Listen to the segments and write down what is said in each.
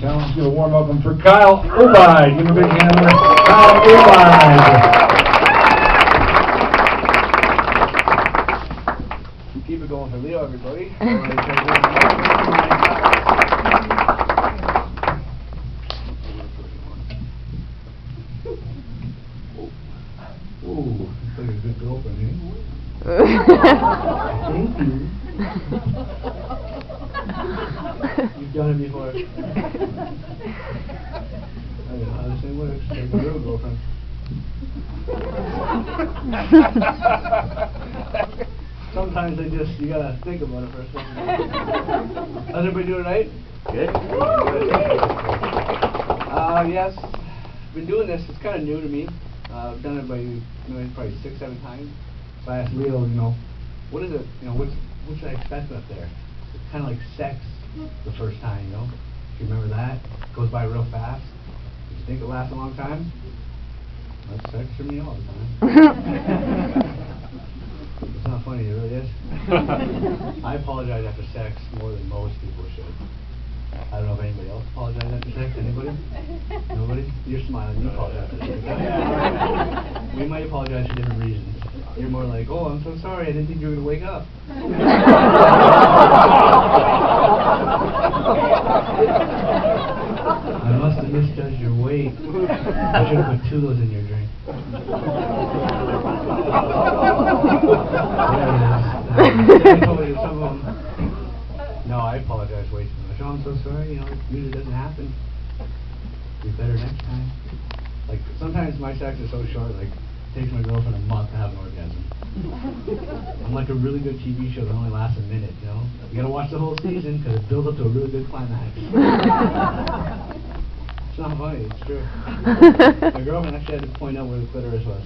town. Let's give a warm welcome for Kyle Obeid. Give him a big hand. Kyle Obeid. Keep it going for Leo, everybody. Ooh, looks like a good girlfriend, eh? Thank you. You've done it before. I don't know how this thing works. Like a real girlfriend. Sometimes you gotta think about it for a second. How's everybody doing tonight? Good. Yes. Been doing this. It's kind of new to me. I've done it probably 6-7 times. So I asked Leo, what is it? What should I expect up there? It's kind of like sex the first time, If you remember that, it goes by real fast. Did you think it lasts a long time? That's sex for me all the time. It's not funny, it really is. I apologize after sex more than most people should. I don't know if anybody else apologizes after sex. Anybody? Nobody? You're smiling. You apologize after sex. We might apologize for different reasons. You're more like, oh, I'm so sorry. I didn't think you were going to wake up. I must have misjudged your weight. I should have put 2 of those in your drink. There it is. I told you some of them. No, I apologize way too much. Oh, I'm so sorry. It usually doesn't happen. Be better next time. Like, sometimes my sex is so short, like, it takes my girlfriend a month to have an orgasm. I'm like a really good TV show that only lasts a minute, You gotta watch the whole season, because it builds up to a really good climax. It's not funny, it's true. My girlfriend actually had to point out where the clitoris was.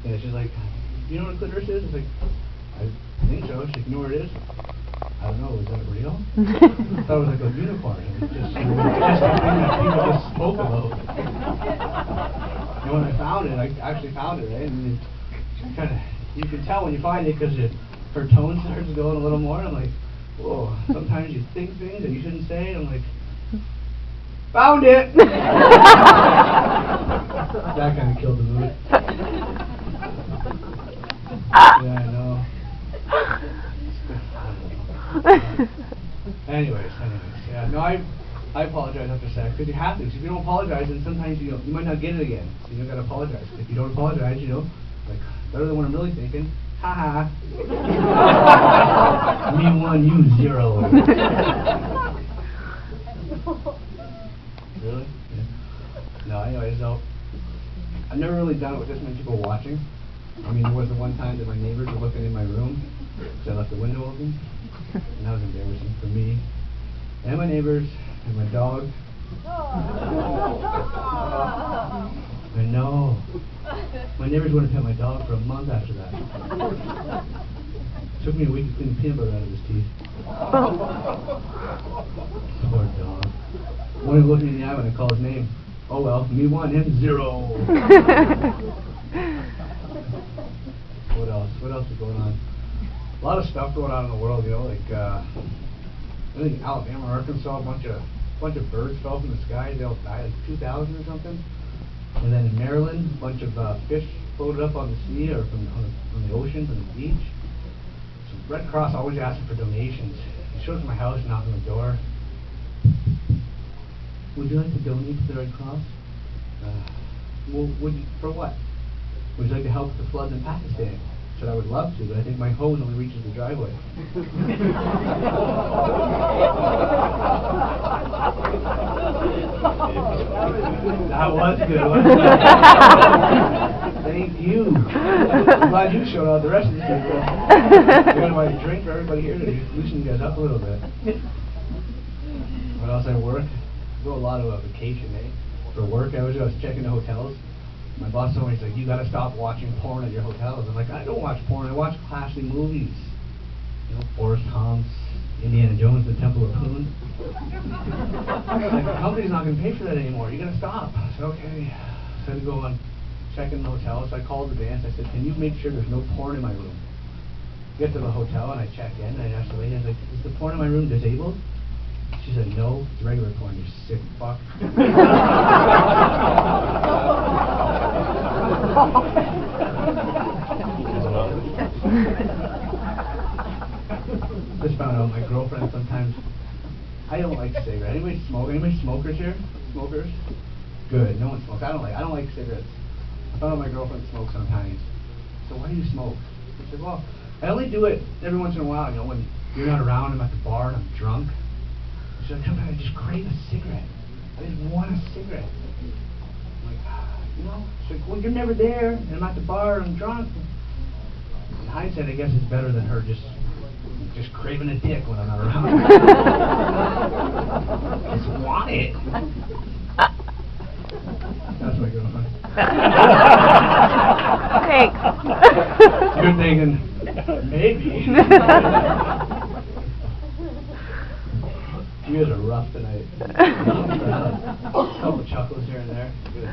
Yeah, she's like, you know what a clitoris is? I was like, I think so. She's like, you know where it is? I don't know, is that real? I thought it was like a unicorn. It was just something that people just spoke about. And when I found it, I actually found it, right? And you can tell when you find it because her tone starts going a little more. I'm like, whoa, sometimes you think things that you shouldn't say. And I'm like, found it! That kind of killed the mood. Yeah, I know. Anyways, yeah. No, I apologize after sex because you have to. Because if you don't apologize, then sometimes you might not get it again. So you gotta apologize. If you don't apologize, like better than what I'm really thinking. Ha ha. Me 1, you 0. Really? Yeah. No. Anyways, though, I've never really done it with this many people watching. I mean, there was the one time that my neighbors were looking in my room because I left the window open. And that was embarrassing for me, and my neighbors, and my dog. I know. My neighbors wouldn't pet my dog for a month after that. It took me a week to clean the peanut butter out of his teeth. Poor dog. Won't even look me in the eye when I call his name. Oh well, me 1, him 0. What else is going on? A lot of stuff going on in the world, like I think in Alabama or Arkansas, a bunch of birds fell from the sky. They all died, like 2,000 or something. And then in Maryland, a bunch of fish floated up on the sea or from the ocean, from the beach. So Red Cross always asking for donations. He shows up at my house, knocks on the door. Would you like to donate to the Red Cross? Well, for what? Would you like to help with the floods in Pakistan? I said I would love to, but I think my hose only reaches the driveway. That was good, wasn't it? Thank you. I'm glad you showed out the rest of these people. I'm going to buy a drink for everybody here to loosen you guys up a little bit. What else? I work. I go a lot of vacation, For work, I was checking the hotels. My boss told me, he's like, you gotta stop watching porn at your hotels. I'm like, I don't watch porn, I watch classy movies. Forrest Gump, Indiana Jones, The Temple of Poon. Like, the company's not gonna pay for that anymore, you gotta stop. I said, okay. So I had to go and check in the hotel, so I called the dance, I said, can you make sure there's no porn in my room? Get to the hotel and I check in, and I asked the lady, I was like, is the porn in my room disabled? She said, no, it's regular corn, you sick fuck. Just found out my girlfriend sometimes, I don't like cigarettes. Anybody smoke? Anybody smokers here? Smokers? Good, no one smokes. I don't like cigarettes. I found out my girlfriend smokes sometimes. So why do you smoke? I said, well, I only do it every once in a while, when you're not around, I'm at the bar and I'm drunk. She's like, sometimes I just crave a cigarette. I just want a cigarette. I'm like, she's like, well, you're never there, and I'm at the bar and I'm drunk. In hindsight, I guess it's better than her just craving a dick when I'm not around. I just want it. That's my girlfriend. Thanks. You're thinking, maybe. You guys are rough tonight. A couple chuckles here and there. Good.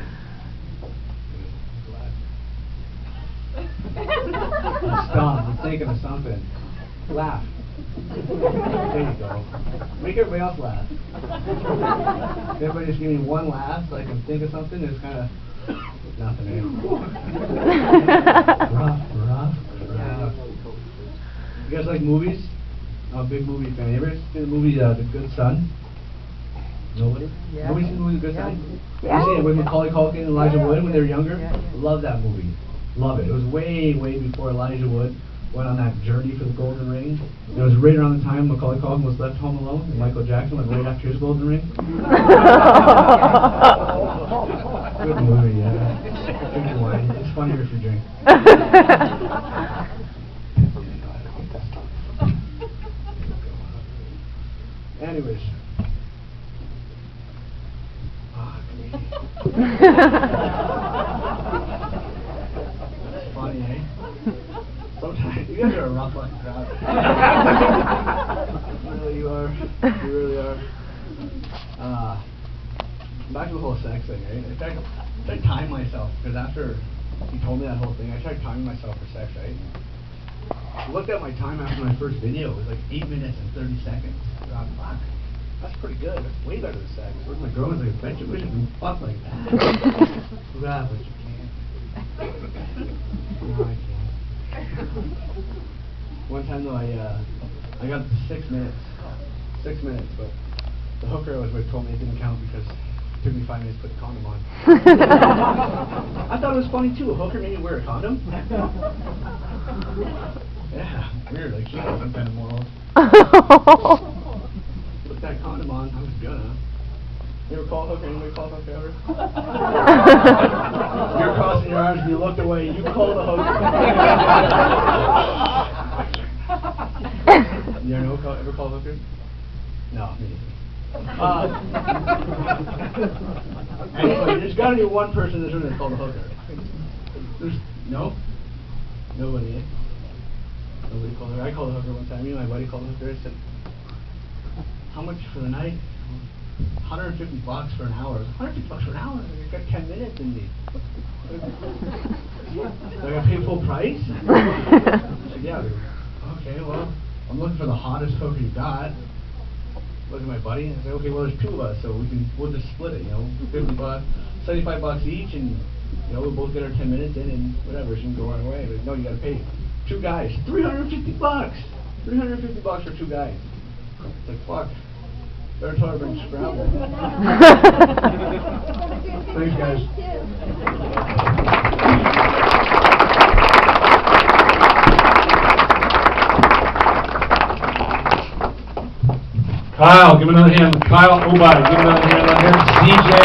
Stop. I'm thinking of something. Laugh. There you go. Make everybody else laugh. Everybody just give me one laugh so I can think of something. It's kind of nothing. Rough. You guys like movies? I'm a big movie fan. You ever seen the movie The Good Son? Nobody? Yeah. Nobody seen the movie The Good Son? Yeah. You seen it with Macaulay Culkin and Elijah Wood when they were younger? Yeah. Love that movie. Love it. It was way before Elijah Wood went on that journey for the Golden Ring. It was right around the time Macaulay Culkin was left home alone, and Michael Jackson went right after his Golden Ring. Good movie, yeah. Drink your wine. It's funnier if you drink. Anyways. That's funny, eh? Sometimes you guys are a rough fucking crowd. You really are. Back to the whole sex thing, right? I tried timing myself, because after he told me that whole thing, I tried timing myself for sex, right? I looked at my time after my first video. It was like 8 minutes and 30 seconds. I thought, fuck, that's pretty good. That's way better than sex. Where's my girl? I was like, bet you wish I could fuck like that. Yeah, but you can't. No, I can't. One time though, I got to 6 minutes. 6 minutes, but the hooker I was with told me it didn't count because it took me 5 minutes to put the condom on. I thought it was funny too. A hooker made me wear a condom. Yeah, weird. Like she had some kind of morals. Put that condom on. I was gonna. You ever call a hooker? Anybody call a hooker ever? You're crossing your arms and you looked away. You called a hooker. You ever call a hooker? No, me neither. Anyway, there's got to be one person in this room that's called a hooker. Nobody. Nobody called her. I called a hooker one time. Me and my buddy called a hooker. I said, "How much for the night?" $150 for an hour. $150 for an hour? You've got 10 minutes in me. Do I got to pay full price? I said, yeah. Okay, well, I'm looking for the hottest hooker you got. Look at my buddy and say, okay, well, there's two of us, so we'll just split it, $50, $75 each, and we'll both get our 10 minutes in, and whatever, she can go on her way. But no, you got to pay two guys, $350, $350 for two guys. It's like, fuck. Better tell her to bring Scrabble. Thanks, guys. Kyle, give him another hand. Kyle Obeid, give him another hand. CJ.